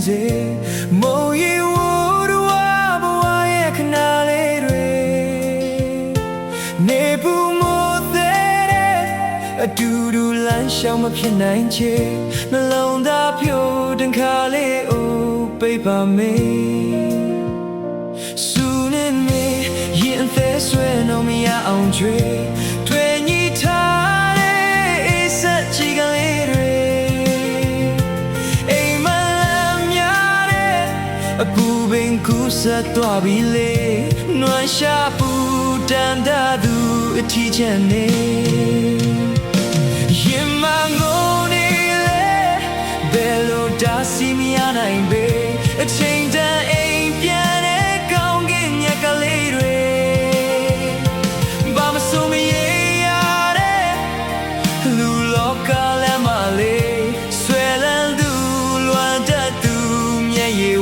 စေမိုးရီဝူဝါဘဝရဲ့ခဏလေးတွေနေပူမိုးတဲ့အတူတူလမ်းလျှောက်မဖြစ်နိုင်ချေနှလုံးသားဖြိုးတန်ခါလေးအိုပိတ်ပါမေဆူနေမေရင်သေးဆွဲတော့မရအောင်ကြွေတွေ့ညီထားတဲ့ဆက်ချီကလေးတွေအိမ်မလမ်းများတဲ့အပူပင်ကူးဆက်သွားပြီလေနွမ်းရှာပူတန်တသူအထီးချက်နေရင်မငုံနေလေဘယ်လိုတားစီမရနိုင်ပေအချိန်တန်အိမ်ပြန်တဲ့ကောင်းကင်ညက်ကလေးတွေဘာမဆိုမရေရတဲ့လူလောကလမ်းမလေးဆွဲလန်းသူလွမ်းတတ်သူမျက်ရည်